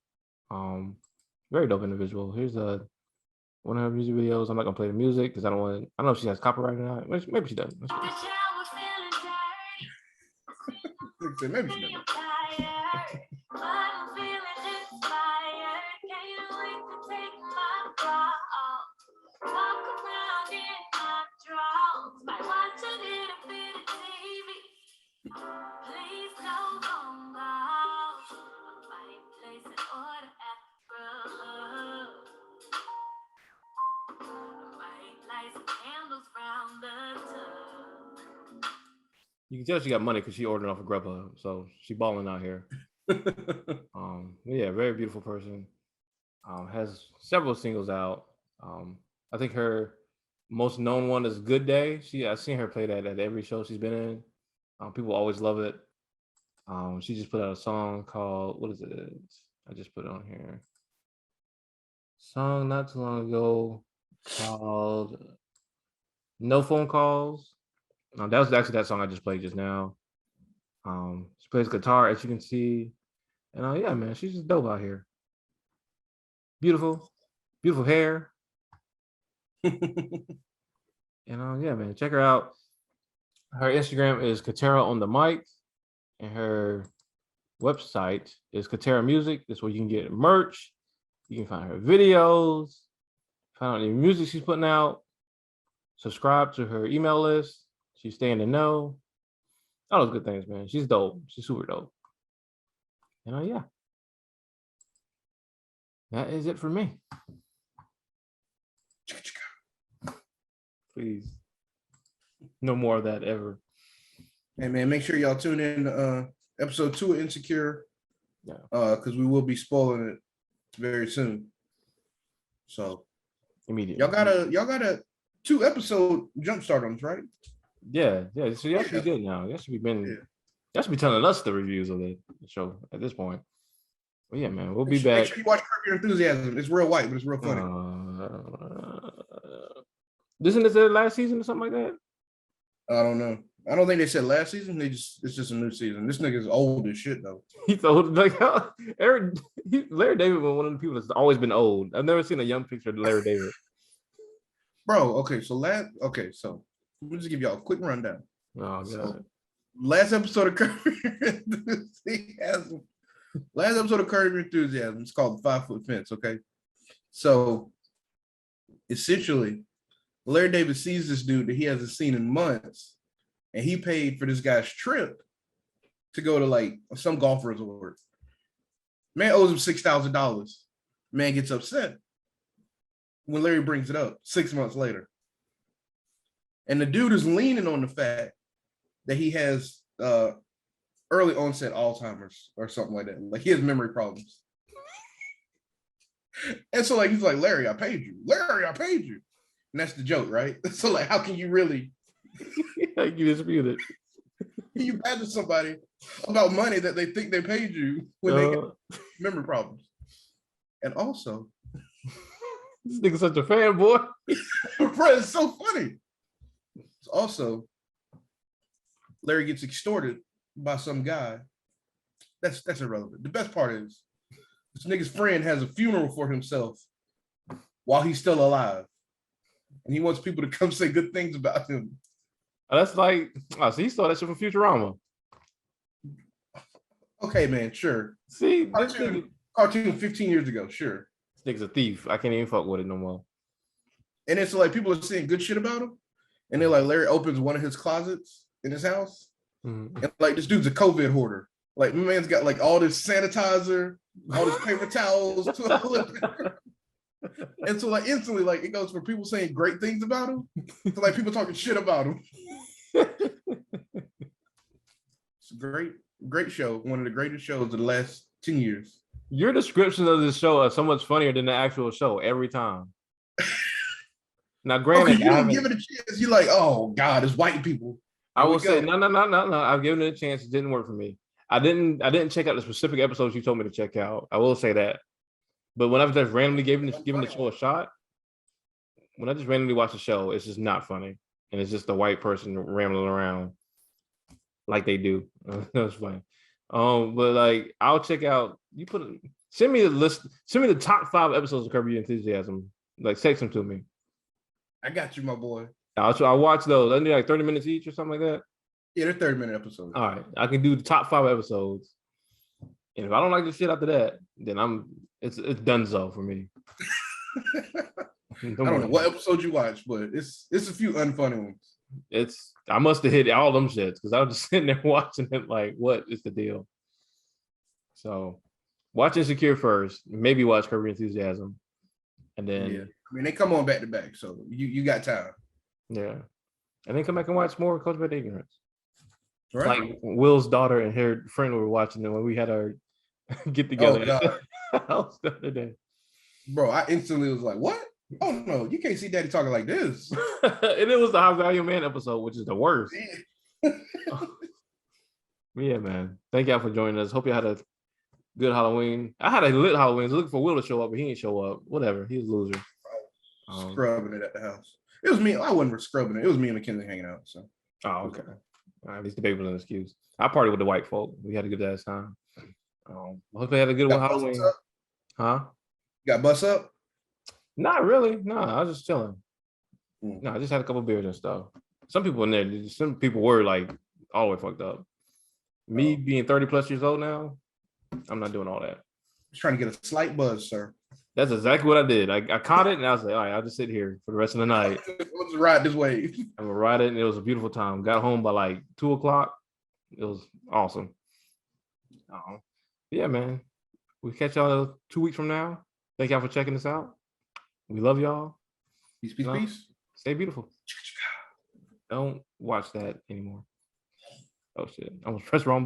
Very dope individual. Here's one of her music videos. I'm not gonna play the music because I don't know if she has copyright or not. Maybe she does. Maybe she doesn't. You can tell she got money because she ordered off of Grubhub, so she balling out here. Yeah, very beautiful person. Has several singles out. I think her most known one is "Good Day." I've seen her play that at every show she's been in. People always love it. She just put out a song called, what is it? I just put it on here. Song not too long ago called "No Phone Calls." That was actually that song I just played just now. She plays guitar, as you can see. And yeah, man, she's just dope out here. Beautiful hair. And yeah, man, check her out. Her Instagram is Katera on the mic, and her website is Katera Music. That's where you can get merch. You can find her videos, find out the music she's putting out, subscribe to her email list. She's staying in the know. All those good things, man. She's dope. She's super dope. yeah, that is it for me. Please, no more of that ever. Hey man, make sure y'all tune in to episode 2 of Insecure. Yeah. Because we will be spoiling it very soon. So immediately. Y'all got a 2-episode jumpstart on us, right? Yeah. So y'all should be good now. Y'all should be telling us the reviews of the show at this point. Well, yeah, man, we'll be back. Make sure you watch Curb Your Enthusiasm. It's real white, but it's real funny. Isn't this the last season or something like that? I don't know. I don't think they said last season. It's just a new season. This nigga's old as shit though. He's old. Like Larry David was one of the people that's always been old. I've never seen a young picture of Larry David. Bro, okay, so let me just give y'all a quick rundown. Oh god. So, last episode of Curb Your Enthusiasm. Last episode of Curb Your Enthusiasm. It's called the 5-Foot Fence. Okay, so essentially, Larry David sees this dude that he hasn't seen in months, and he paid for this guy's trip to go to like some golf resort. Man owes him $6,000. Man gets upset when Larry brings it up 6 months later. And the dude is leaning on the fact that he has early onset Alzheimer's or something like that. Like he has memory problems. And so like he's like, Larry, I paid you. Larry, I paid you. And that's the joke, right? So like, how can you really like you dispute it? You mad to somebody about money that they think they paid you when they get memory problems. And also, this nigga's such a fanboy. Bro, it's so funny. Also, Larry gets extorted by some guy. That's irrelevant. The best part is this nigga's friend has a funeral for himself while he's still alive. And he wants people to come say good things about him. That's like, so he saw that shit from Futurama. Okay, man, sure. See, cartoon 15 years ago, sure. This nigga's a thief. I can't even fuck with it no more. And it's like people are saying good shit about him. And they're like, Larry opens one of his closets in his house. Mm-hmm. And like, this dude's a COVID hoarder. Like, my man's got like all this sanitizer, all this paper towels, and so like instantly, like it goes from people saying great things about him to like people talking shit about him. It's a great show. One of the greatest shows of the last 10 years. Your descriptions of this show are so much funnier than the actual show every time. Now, granted, you don't give it a chance. You're like, oh God, it's white people. I will say no. I've given it a chance. It didn't work for me. I didn't check out the specific episodes you told me to check out. I will say that. But when I've just randomly given the show a shot, when I just randomly watch the show, it's just not funny, and it's just a white person rambling around like they do. That's funny. But like I'll check out. Send me the list. Send me the top 5 episodes of Curb Your Enthusiasm. Like text them to me. I got you, my boy. I'll watch those. I need like 30 minutes each or something like that. Yeah, they're 30-minute episodes. All right, I can do the top 5 episodes, and if I don't like the shit after that, then it's donezo for me. I don't know what episode you watched, but it's a few unfunny ones. I must have hit all them shits because I was just sitting there watching it like, what is the deal? So watch Insecure first, maybe watch Curb Your Enthusiasm, and then I mean they come on back to back, so you got time. Yeah, and then come back and watch more Cultivated Ignorance. Right. Like Will's daughter and her friend were watching it when we had our get together house the other day. Bro, I instantly was like, what? Oh no, you can't see Daddy talking like this. And it was the High Value Man episode, which is the worst. Yeah, man. Thank y'all for joining us. Hope you had a good Halloween. I had a lit Halloween. I was looking for Will to show up, but he didn't show up. Whatever. He's a loser. Scrubbing it at the house. It was me. I wasn't scrubbing it. It was me and Mackenzie hanging out. So. Oh, okay. At least the baby was an excuse. I partied with the white folk. We had a good ass time. Hope they had a good one Halloween. Huh? You got bus up? Not really. No, I was just chilling. No, I just had a couple beers and stuff. Some people in there, some people were like all the way fucked up. Me being 30 plus years old now, I'm not doing all that. Just trying to get a slight buzz, sir. That's exactly what I did. I caught it and I was like, all right, I'll just sit here for the rest of the night. Let's ride this wave. I'm gonna ride it, and it was a beautiful time. Got home by like 2:00. It was awesome. Yeah, man. We'll catch y'all 2 weeks from now. Thank y'all for checking us out. We love y'all. Peace, peace, peace. Stay beautiful. Don't watch that anymore. Oh shit. I almost pressed wrong.